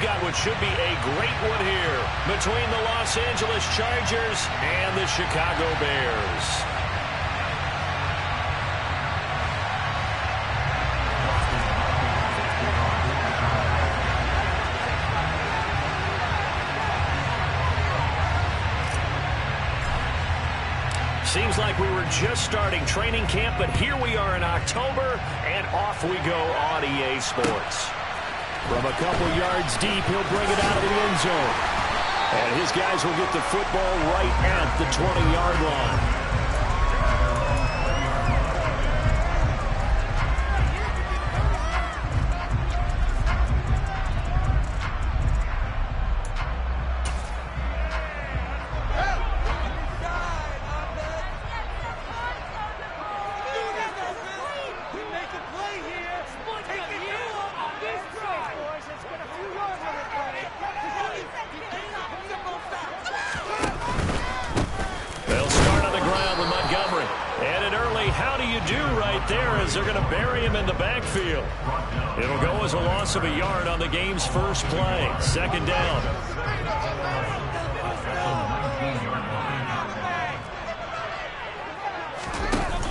we've got what should be a great one here between the Los Angeles Chargers and the Chicago Bears. Seems like we were just starting training camp, but here we are in October, and off we go on EA Sports. From a couple yards deep, he'll bring it out of the end zone. And his guys will get the football right at the 20-yard line. They're going to bury him in the backfield. It'll go as a loss of a yard on the game's first play. Second down.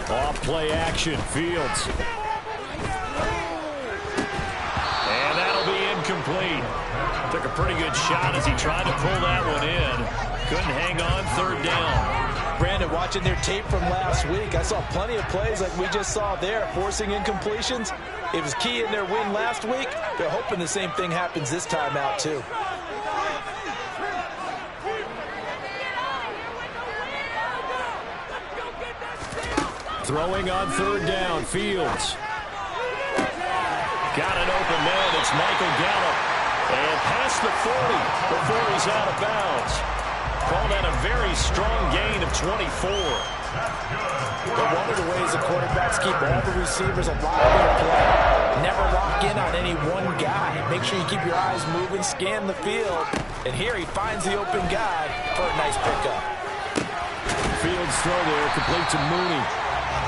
Off play action. Fields. And that'll be incomplete. Took a pretty good shot as he tried to pull that one in. Couldn't hang on. Third down. Brandon, watching their tape from last week, I saw plenty of plays like we just saw there, forcing incompletions. It was key in their win last week. They're hoping the same thing happens this time out, too. Throwing on third down, Fields. Got an open man. It's Michael Gallup. And past the 40 before he's out of bounds. Called out a very strong gain of 24. But one of the ways the quarterbacks keep all the receivers alive in play. Never lock in on any one guy. Make sure you keep your eyes moving, scan the field. And here he finds the open guy for a nice pickup. Fields throw there, complete to Mooney.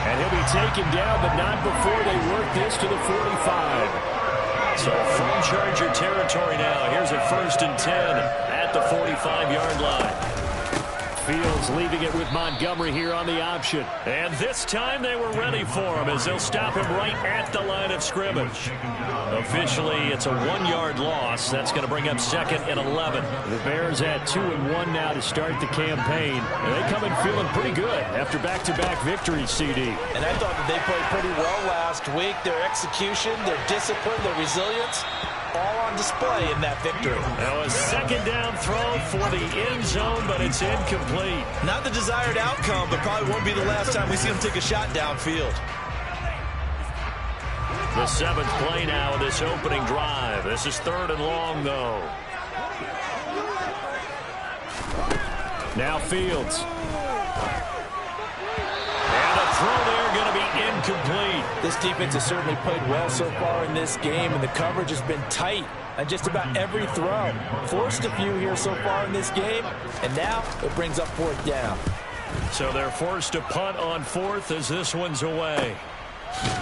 And he'll be taken down, but not before they work this to the 45. So from Charger territory now. Here's a 1st and 10 at the 45-yard line. Fields leaving it with Montgomery here on the option. And this time they were ready for him as they'll stop him right at the line of scrimmage. Officially, it's a 1-yard loss. That's going to bring up 2nd and 11. The Bears at 2-1 now to start the campaign. And they come in feeling pretty good after back-to-back victories, CD. And I thought that they played pretty well last week. Their execution, their discipline, their resilience, all on display in that victory. Now a second down throw for the end zone, but it's incomplete. Not the desired outcome, but probably won't be the last time we see him take a shot downfield. The 7th play now of this opening drive. This is 3rd and long, though. Now Fields. And a throw there going to be incomplete. This defense has certainly played well so far in this game, and the coverage has been tight on just about every throw. Forced a few here so far in this game, and now it brings up 4th down. So they're forced to punt on 4th as this one's away.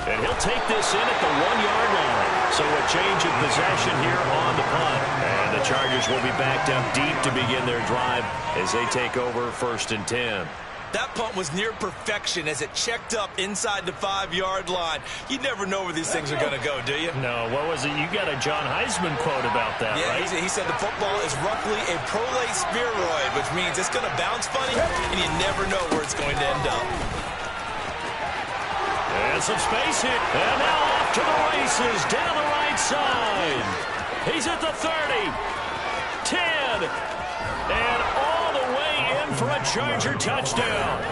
And he'll take this in at the 1-yard line. So a change of possession here on the punt. And the Chargers will be backed up deep to begin their drive as they take over 1st and 10. That punt was near perfection as it checked up inside the 5-yard line. You never know where these things are going to go, do you? No, what was it? You got a John Heisman quote about that, right? Yeah, he said the football is roughly a prolate spheroid, which means it's going to bounce funny, and you never know where it's going to end up. And some space here. And now off to the races down the right side. He's at the 30, 10, and all the way in for a Charger touchdown.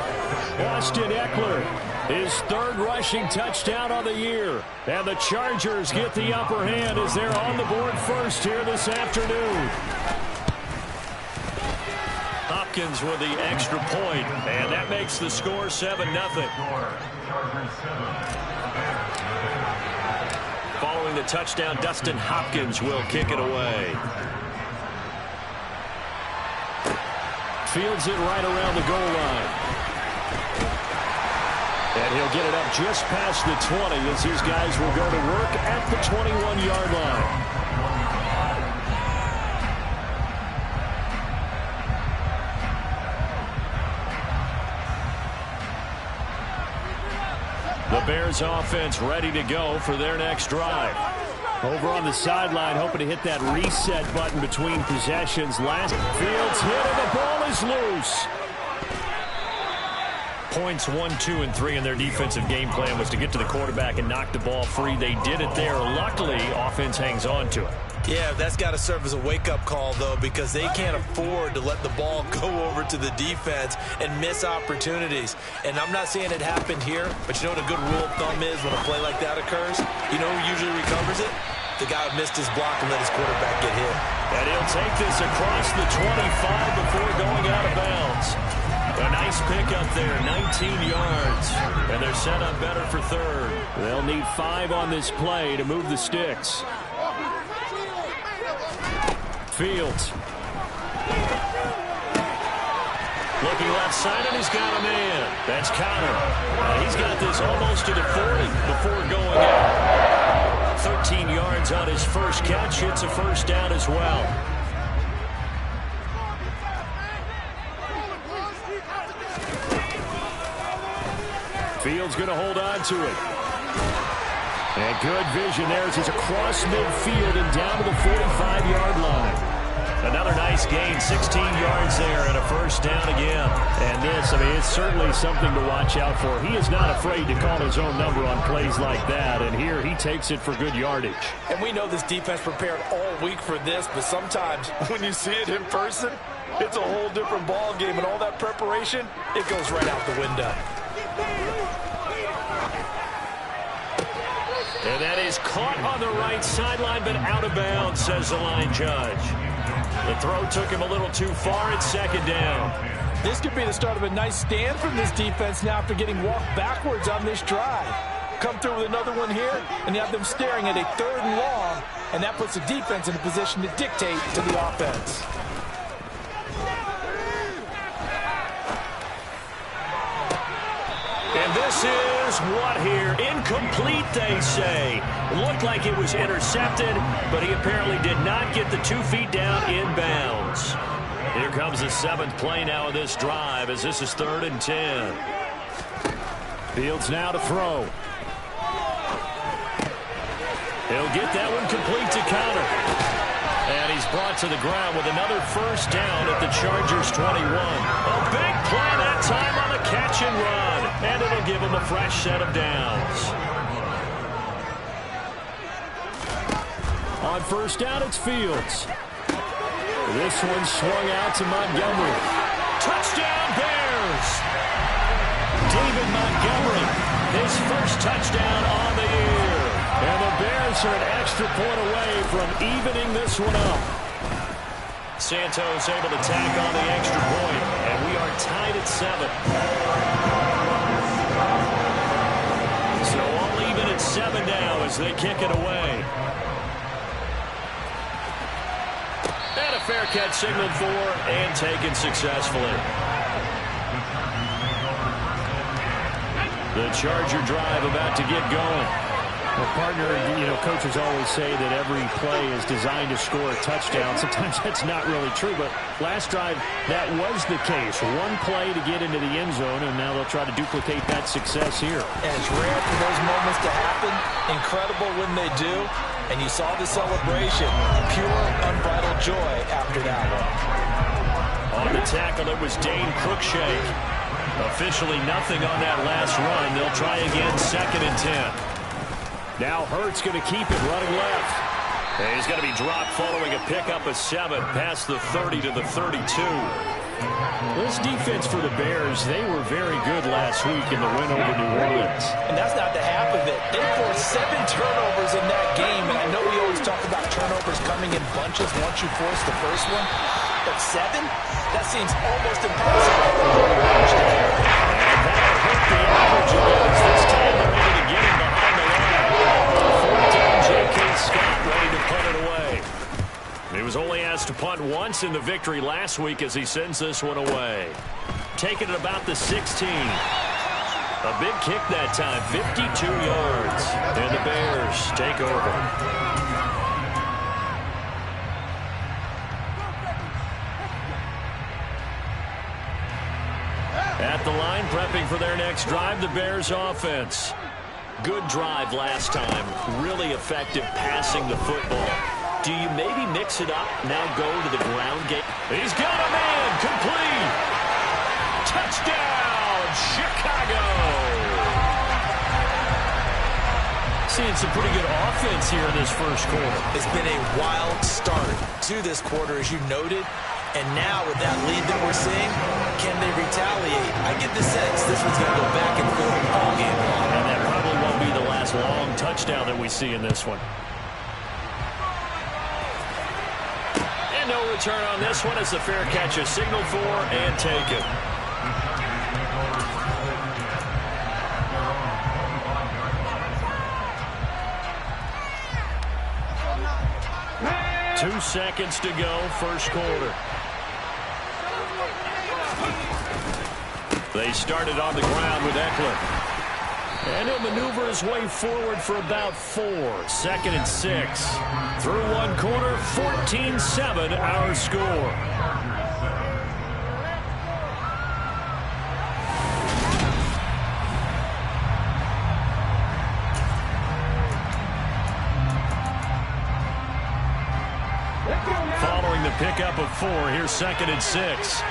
Austin Eckler, his 3rd rushing touchdown of the year. And the Chargers get the upper hand as they're on the board first here this afternoon. Hopkins with the extra point, and that makes the score 7-0. Following the touchdown, Dustin Hopkins will kick it away. Fields it right around the goal line. And he'll get it up just past the 20 as his guys will go to work at the 21-yard line. Bears offense ready to go for their next drive. Over on the sideline, hoping to hit that reset button between possessions. Last Fields hit and the ball is loose. Points 1, 2, and 3 in their defensive game plan was to get to the quarterback and knock the ball free. They did it there. Luckily, offense hangs on to it. Yeah, that's got to serve as a wake-up call, though, because they can't afford to let the ball go over to the defense and miss opportunities. And I'm not saying it happened here, but you know what a good rule of thumb is when a play like that occurs? You know who usually recovers it? The guy who missed his block and let his quarterback get hit. And he'll take this across the 25 before going out of bounds. A nice pick up there, 19 yards. And they're set up better for third. They'll need 5 on this play to move the sticks. Fields. Looking left side, and he's got a man. That's Connor. He's got this almost to the 40 before going out. 13 yards on his first catch. It's a first down as well. Fields going to hold on to it. And good vision there as he's across midfield and down to the 45-yard line. Another nice gain, 16 yards there and a first down again. And this, I mean, it's certainly something to watch out for. He is not afraid to call his own number on plays like that. And here he takes it for good yardage. And we know this defense prepared all week for this, but sometimes when you see it in person, it's a whole different ball game. And all that preparation, it goes right out the window. And that is caught on the right sideline, but out of bounds, says the line judge. The throw took him a little too far. It's second down. This could be the start of a nice stand from this defense now after getting walked backwards on this drive. Come through with another one here, and you have them staring at a 3rd and long, and that puts the defense in a position to dictate to the offense. And this is what here? Incomplete, they say. Looked like it was intercepted, but he apparently did not get the 2 feet down in bounds. Here comes the 7th play now of this drive as this is 3rd and 10. Fields now to throw. He'll get that one complete to Connor. And he's brought to the ground with another first down at the Chargers' 21. A big play that time on the catch and run. And it'll give him a fresh set of downs. On first down, it's Fields. This one swung out to Montgomery. Touchdown, Bears! David Montgomery, his first touchdown on the year. And the Bears are an extra point away from evening this one up. Santos able to tack on the extra point, and we are tied at 7. So all even at 7 now as they kick it away. And a fair catch signaled for and taken successfully. The Charger drive about to get going. Well, partner, you know, coaches always say that every play is designed to score a touchdown. Sometimes that's not really true, but last drive, that was the case. One play to get into the end zone, and now they'll try to duplicate that success here. And it's rare for those moments to happen. Incredible when they do. And you saw the celebration. Pure, unbridled joy after that one. On the tackle, it was Dane Cruikshank. Officially nothing on that last run. They'll try again, 2nd and 10. Now Hurts going to keep it running left. And he's going to be dropped following a pickup of 7 past the 30 to the 32. This defense for the Bears, they were very good last week in the win over New Orleans. And that's not the half of it. They forced 7 turnovers in that game. And I know we always talk about turnovers coming in bunches once you force the first one. But 7? That seems almost impossible. And that hurt the averages. This time they're able to get him behind the line. 4th down, J.K. Scott ready to punt it away. He was only asked to punt once in the victory last week as he sends this one away. Taking it about the 16. A big kick that time, 52 yards. And the Bears take over. At the line, prepping for their next drive, the Bears offense. Good drive last time. Really effective passing the football. Do you maybe mix it up, now go to the ground game? He's got a man, complete. Touchdown, Chicago. Seeing some pretty good offense here in this first quarter. It's been a wild start to this quarter, as you noted. And now with that lead that we're seeing, can they retaliate? I get the sense this one's going to go back and forth all game long. And that probably won't be the last long touchdown that we see in this one. And no return on this one as the fair catch is signaled for and taken. Two seconds to go, first quarter. They started on the ground with Eckler. And he'll maneuver his way forward for about 4. 2nd and 6. Through one quarter, 14-7 our score. Following the pickup of 4, here's 2nd and 6.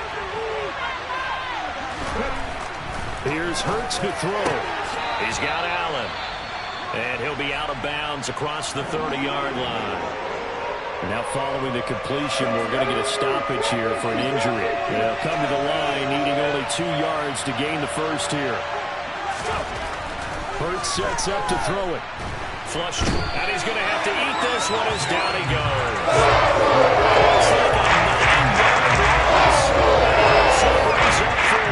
Here's Hurts to throw. He's got Allen. And he'll be out of bounds across the 30-yard line. And now following the completion, we're going to get a stoppage here for an injury. They'll come to the line needing only 2 yards to gain the first here. Hurts sets up to throw it. Flushed. And he's going to have to eat this one as down he goes. It's like a 9-yard loss. So brings up 4.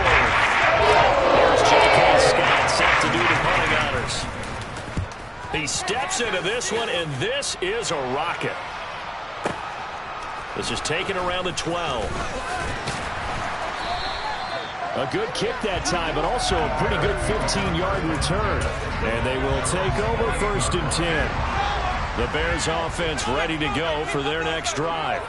Here's J.K. Scott set to do the punting honors. He steps into this one, and this is a rocket. This is taken around the 12. A good kick that time, but also a pretty good 15-yard return. And they will take over 1st and 10. The Bears offense ready to go for their next drive.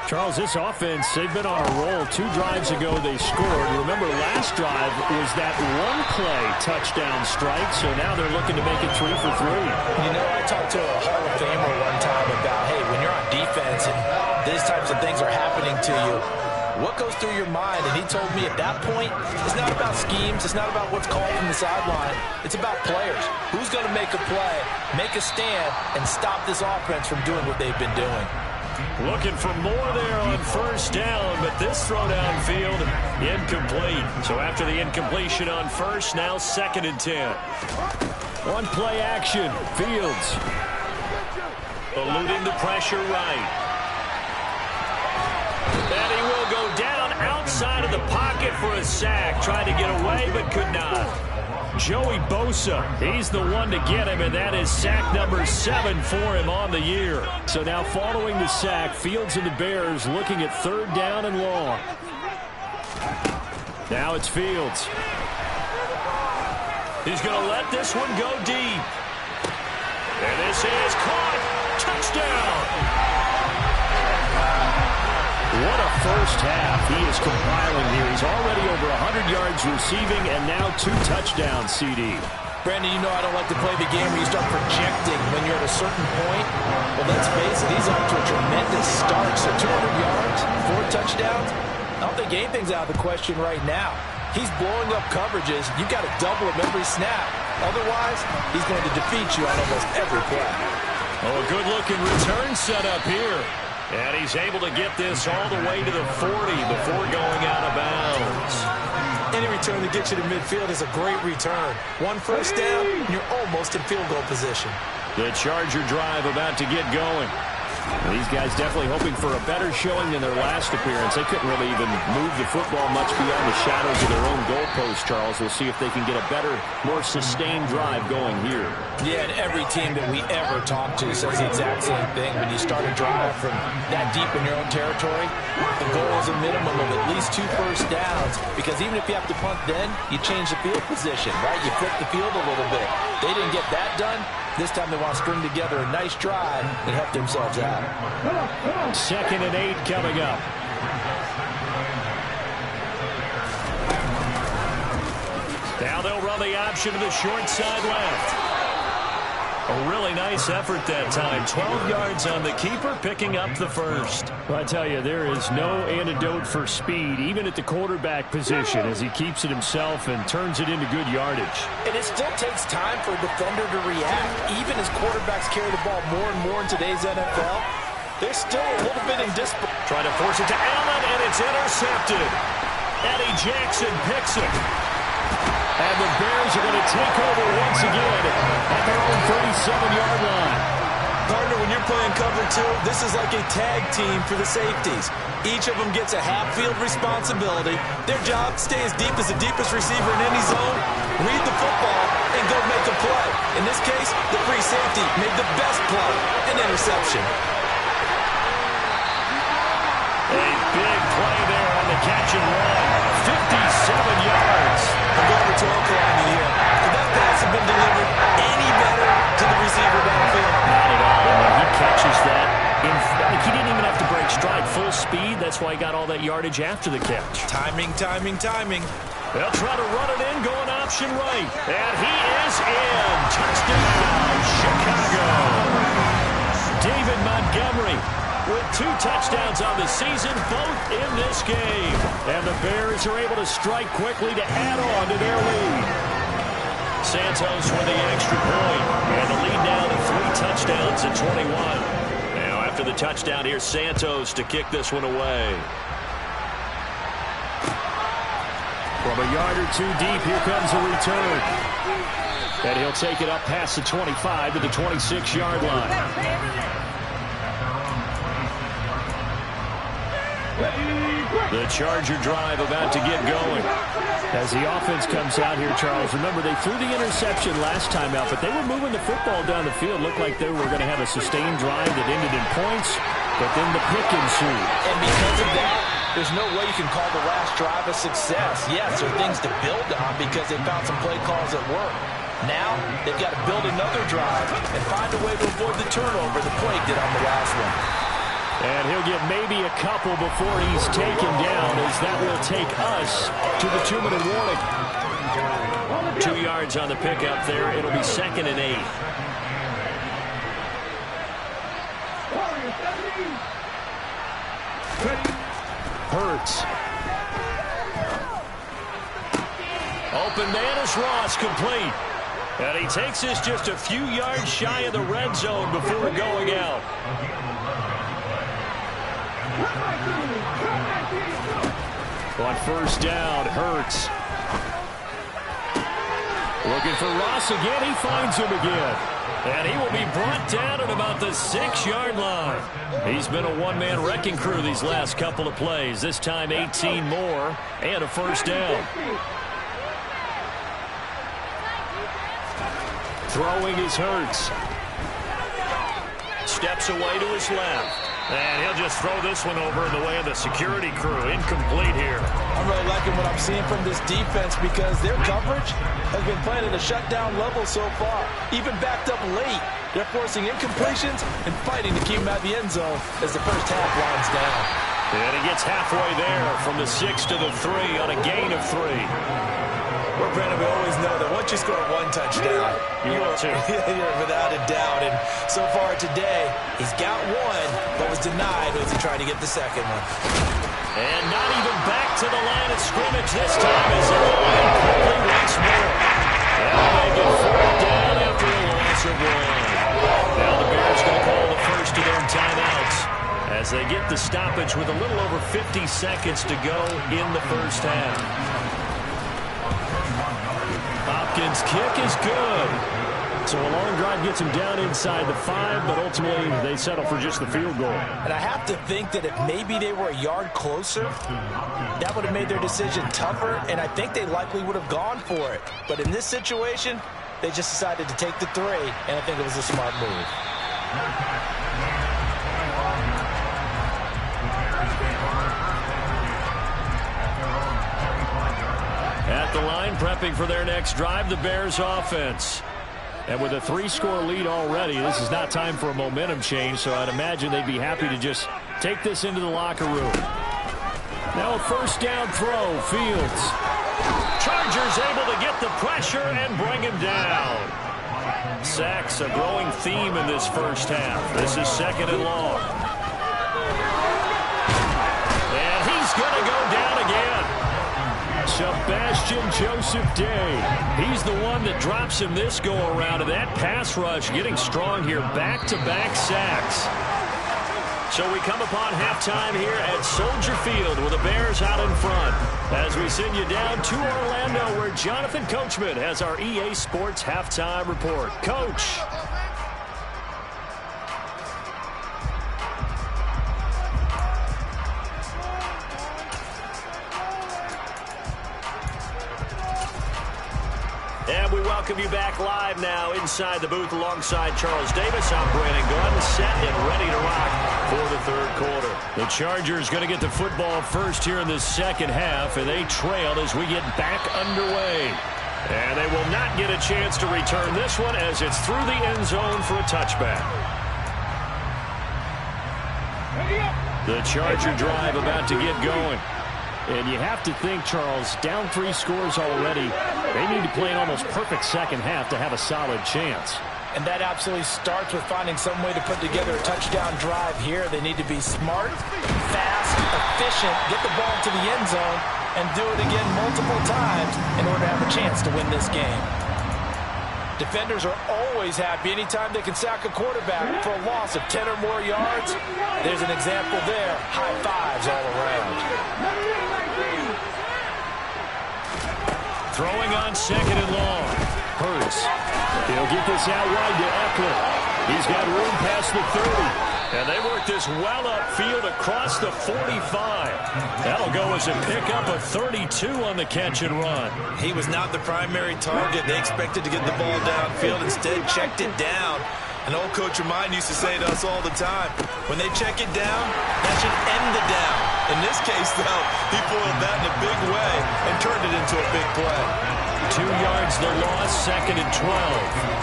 Charles, this offense, they've been on a roll. 2 drives ago they scored. Remember, last drive was that one-play touchdown strike, so now they're looking to make it 3 for 3. You know, I talked to a Hall of Famer one time about, hey, when you're on defense and these types of things are happening to you, what goes through your mind? And he told me at that point, it's not about schemes. It's not about what's called from the sideline. It's about players. Who's going to make a play, make a stand, and stop this offense from doing what they've been doing? Looking for more there on 1st down, but this throw downfield incomplete. So after the incompletion on 1st, now 2nd and 10. One play action. Fields eluding the pressure right. And he will go down outside of the pocket for a sack. Tried to get away, but could not. Joey Bosa, he's the one to get him, and that is sack number 7 for him on the year. So now following the sack, Fields and the Bears looking at 3rd down and long. Now it's Fields. He's going to let this one go deep. And this is caught. Touchdown. What a first half he is compiling here. He's already over 100 yards receiving and now 2 touchdowns, CD. Brandon, you know I don't like to play the game where you start projecting when you're at a certain point. Well, let's face it, he's off to a tremendous start. So 200 yards, 4 touchdowns. I don't think anything's out of the question right now. He's blowing up coverages. You've got to double him every snap. Otherwise, he's going to defeat you on almost every play. Oh, a good-looking return set up here. And he's able to get this all the way to the 40 before going out of bounds. Any return that gets you to midfield is a great return. 1 first down, you're almost in field goal position. The Charger drive about to get going. These guys definitely hoping for a better showing than their last appearance. They couldn't really even move the football much beyond the shadows of their own goalpost, Charles. We'll see if they can get a better, more sustained drive going here. Yeah, and every team that we ever talk to says the exact same thing. When you start a drive from that deep in your own territory, the goal is a minimum of at least 2 first downs, because even if you have to punt then, you change the field position, right? You flip the field a little bit. They didn't get that done. This time they want to string together a nice drive and help themselves out. 2nd and 8 coming up. Now they'll run the option to the short side left. A really nice effort that time. 12 yards on the keeper, picking up the first. Well, I tell you, there is no antidote for speed, even at the quarterback position, as he keeps it himself and turns it into good yardage. And it still takes time for a defender to react. Even as quarterbacks carry the ball more and more in today's NFL, there's still a little bit in discipline. Trying to force it to Allen, and it's intercepted. Eddie Jackson picks it. And the Bears are going to take over once again at their own 37-yard line. Partner, when you're playing cover two, this is like a tag team for the safeties. Each of them gets a half-field responsibility. Their job, stay as deep as the deepest receiver in any zone, read the football, and go make a play. In this case, the free safety made the best play, an interception. A big play there on the catch and run. 57 yards. I'm going rhetorical on you here. Could that pass have been delivered any better to the receiver downfield? Not at all. I mean, he catches that. He didn't even have to break stride. Full speed. That's why he got all that yardage after the catch. Timing, timing, timing. They'll try to run it in, going option right. And he is in. Touchdown, Chicago. David Montgomery with 2 touchdowns on the season, both in this game. And the Bears are able to strike quickly to add on to their lead. Santos with the extra point. And the lead now to 3 touchdowns at 21. Now after the touchdown, here's Santos to kick this one away. From a yard or 2 deep, here comes a return. And he'll take it up past the 25 to the 26-yard line. The Charger drive about to get going. As the offense comes out here, Charles, remember they threw the interception last time out, but they were moving the football down the field. Looked like they were going to have a sustained drive that ended in points, but then the pick ensued. And because of that, there's no way you can call the last drive a success. Yes, there are things to build on because they found some play calls that work. Now, they've got to build another drive and find a way to avoid the turnover the play did on the last one. And he'll get maybe a couple before he's taken down, as that will take us to the 2-minute warning. 2 yards on the pickup there. It'll be 2nd and 8. Hurts. Open man is Ross, complete. And he takes this just a few yards shy of the red zone before going out. On first down, Hurts. Looking for Ross again. He finds him again. And he will be brought down at about the 6-yard line. He's been a one-man wrecking crew these last couple of plays. This time 18 more and a first down. Throwing is Hurts. Steps away to his left. And he'll just throw this one over in the way of the security crew. Incomplete here. I'm really liking what I'm seeing from this defense because their coverage has been playing at a shutdown level so far. Even backed up late, they're forcing incompletions and fighting to keep them out of the end zone as the first half winds down. And he gets halfway there from the 6 to the 3 on a gain of 3. Well, Brandon, we always know that once you score 1 touchdown, you will too. You're without a doubt. And so far today, he's got 1, but was denied as he tried to get the second one. And not even back to the line of scrimmage this time as they're going quickly once more. They'll make it 4th down after a loss of 1. Now the Bears going to call the first of their timeouts as they get the stoppage with a little over 50 seconds to go in the first half. Hopkins' kick is good. So a long drive gets him down inside the 5, but ultimately they settle for just the field goal. And I have to think that if maybe they were a yard closer, that would have made their decision tougher, and I think they likely would have gone for it. But in this situation, they just decided to take the 3, and I think it was a smart move. At the line, prepping for their next drive, the Bears offense. And with a 3-score lead already, this is not time for a momentum change, so I'd imagine they'd be happy to just take this into the locker room. Now a first down throw, Fields. Chargers able to get the pressure and bring him down. Sacks, a growing theme in this first half. This is 2nd and long. And he's going to go down again. Sebastian Joseph Day. He's the one that drops him this go-around. And that pass rush getting strong here. Back-to-back sacks. So we come upon halftime here at Soldier Field with the Bears out in front. As we send you down to Orlando where Jonathan Coachman has our EA Sports Halftime Report. Coach. And we welcome you back live now inside the booth alongside Charles Davis. I'm Brandon Gunn, set and ready to rock for the third quarter. The Chargers going to get the football first here in the second half, and they trail as we get back underway. And they will not get a chance to return this one as it's through the end zone for a touchback. The Charger drive about to get going. And you have to think, Charles, down 3 scores already. They need to play an almost perfect second half to have a solid chance. And that absolutely starts with finding some way to put together a touchdown drive here. They need to be smart, fast, efficient, get the ball to the end zone, and do it again multiple times in order to have a chance to win this game. Defenders are always happy anytime they can sack a quarterback for a loss of 10 or more yards. There's an example there. High fives all around. Throwing on 2nd and long. Hurts. He'll get this out wide to Eckler. He's got room past the 30. And they work this well upfield across the 45. That'll go as a pickup of 32 on the catch and run. He was not the primary target. They expected to get the ball downfield. Instead, checked it down. An old coach of mine used to say to us all the time, when they check it down, that should end the down. In this case, though, he foiled that in a big way and turned it into a big play. 2 yards the loss, 2nd and 12.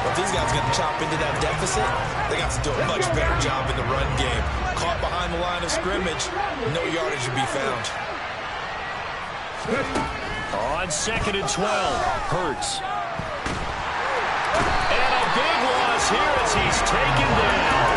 If these guys are going to chop into that deficit, they got to do a much better job in the run game. Caught behind the line of scrimmage, no yardage to be found. On 2nd and 12, Hurts. And a big loss here as he's taken down.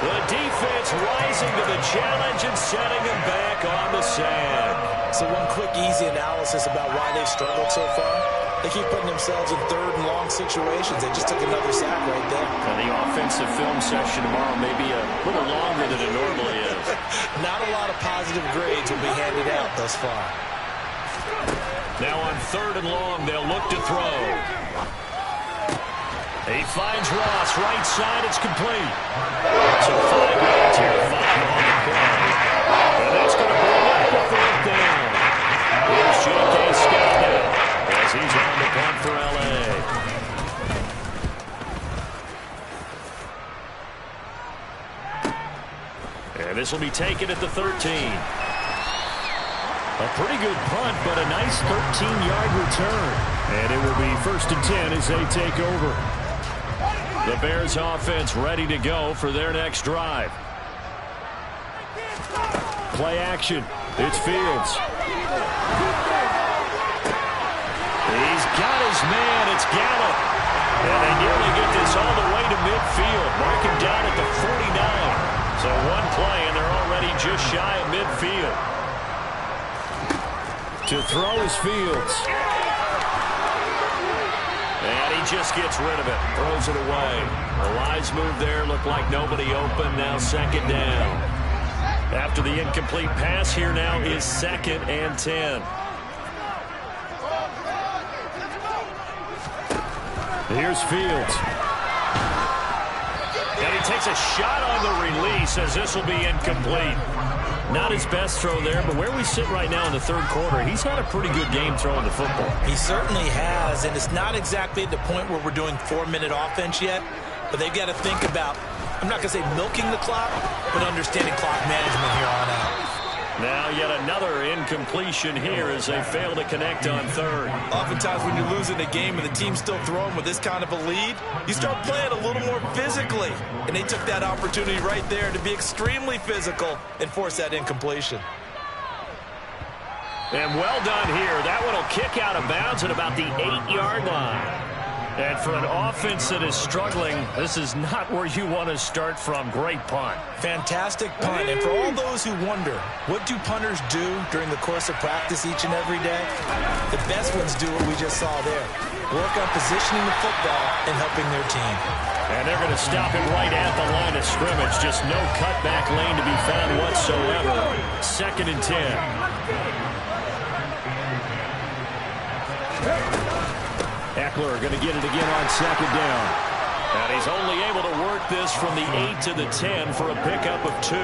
The defense rising to the challenge and setting him back on the sand. So one quick, easy analysis about why they've struggled so far. They keep putting themselves in 3rd and long situations. They just took another sack right there. And the offensive film session tomorrow may be a little longer than it normally is. Not a lot of positive grades will be handed out thus far. Now on 3rd and long, they'll look to throw. He finds Ross, right side, it's complete. So 5 yards here, 5 on the play. And that's going to bring up the 4th down. Here's J.K. Scott now as he's on the punt for L.A. And this will be taken at the 13. A pretty good punt, but a nice 13-yard return. And it will be 1st and 10 as they take over. The Bears offense ready to go for their next drive. Play action. It's Fields. He's got his man. It's Gallup. And they nearly get this all the way to midfield. Mark him down at the 49. So one play, and they're already just shy of midfield. To throw is Fields. And he just gets rid of it. Throws it away. The Lions move there. Looked like nobody open. Now 2nd down. After the incomplete pass, here now is 2nd and 10. Here's Fields. And he takes a shot on the release as this will be incomplete. Not his best throw there, but where we sit right now in the 3rd quarter, he's had a pretty good game throwing the football. He certainly has, and it's not exactly at the point where we're doing 4-minute offense yet, but they've got to think about, I'm not going to say milking the clock, but understanding clock management here on out. Now yet another incompletion here as they fail to connect on 3rd. Oftentimes when you're losing a game and the team's still throwing with this kind of a lead, you start playing a little more physically. And they took that opportunity right there to be extremely physical and force that incompletion. And well done here. That one will kick out of bounds at about the 8-yard line. And for an offense that is struggling, this is not where you want to start from. Great punt. Fantastic punt. And for all those who wonder, what do punters do during the course of practice each and every day? The best ones do what we just saw there. Work on positioning the football and helping their team. And they're going to stop it right at the line of scrimmage. Just no cutback lane to be found whatsoever. 2nd and 10. Eckler going to get it again on 2nd down. And he's only able to work this from the 8 to the 10 for a pickup of 2.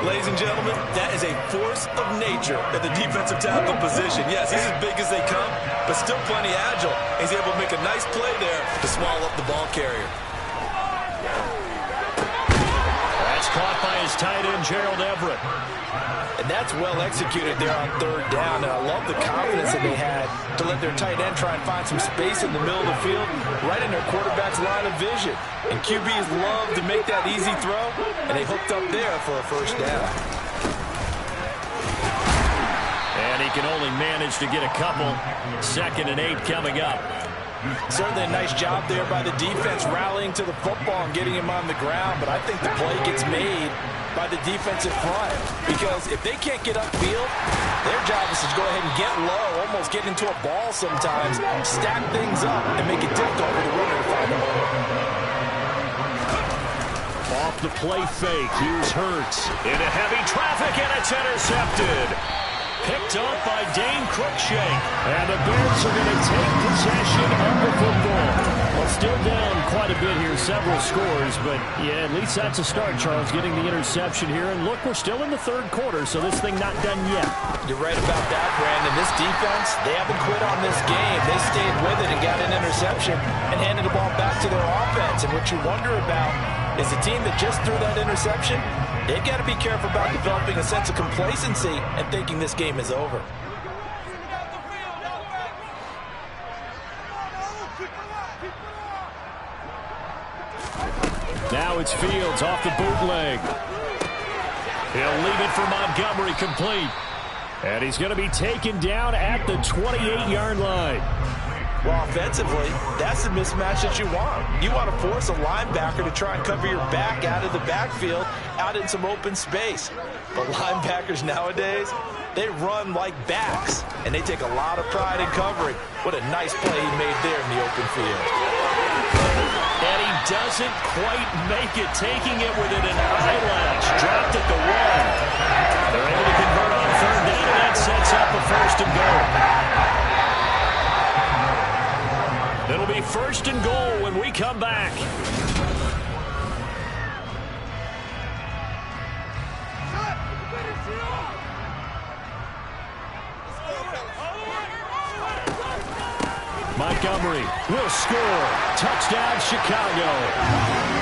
Ladies and gentlemen, that is a force of nature at the defensive tackle position. Yes, he's as big as they come, but still plenty agile. He's able to make a nice play there to swallow up the ball carrier. That's caught by his tight end, Gerald Everett. And that's well executed there on 3rd down. And I love the confidence that they had to let their tight end try and find some space in the middle of the field, right in their quarterback's line of vision. And QBs love to make that easy throw, and they hooked up there for a 1st down. And he can only manage to get a couple. 2nd and 8 coming up. Certainly a nice job there by the defense rallying to the football and getting him on the ground, but I think the play gets made by the defensive front, because if they can't get upfield, their job is to go ahead and get low, almost get into a ball sometimes, stack things up, and make it difficult for the runner to find the hole. Off the play fake, here's Hurts. Into heavy traffic, and it's intercepted. Picked up by Dane Cruikshank. And the Bears are going to take possession of the football. Well, still down quite a bit here, several scores, but yeah, at least that's a start, Charles, getting the interception here. And look, we're still in the 3rd quarter, so this thing not done yet. You're right about that, Brandon. This defense, they haven't quit on this game. They stayed with it and got an interception and handed the ball back to their offense. And what you wonder about is the team that just threw that interception, they've got to be careful about developing a sense of complacency and thinking this game is over. Now it's Fields off the bootleg. He'll leave it for Montgomery, complete. And he's going to be taken down at the 28-yard line. Well, offensively, that's the mismatch that you want. You want to force a linebacker to try and cover your back out of the backfield, out in some open space. But linebackers nowadays, they run like backs, and they take a lot of pride in covering. What a nice play he made there in the open field. And he doesn't quite make it, taking it within an eyelash. Dropped at the 1. They're able to convert on 3rd down, and that sets up a 1st and goal. It'll be 1st and goal when we come back. Montgomery will score. Touchdown, Chicago.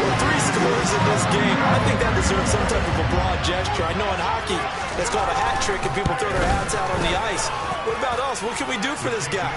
Well, 3 scores in this game. I think that deserves some type of a broad gesture. I know in hockey, that's called a hat trick, and people throw their hats out on the ice. What about us? What can we do for this guy?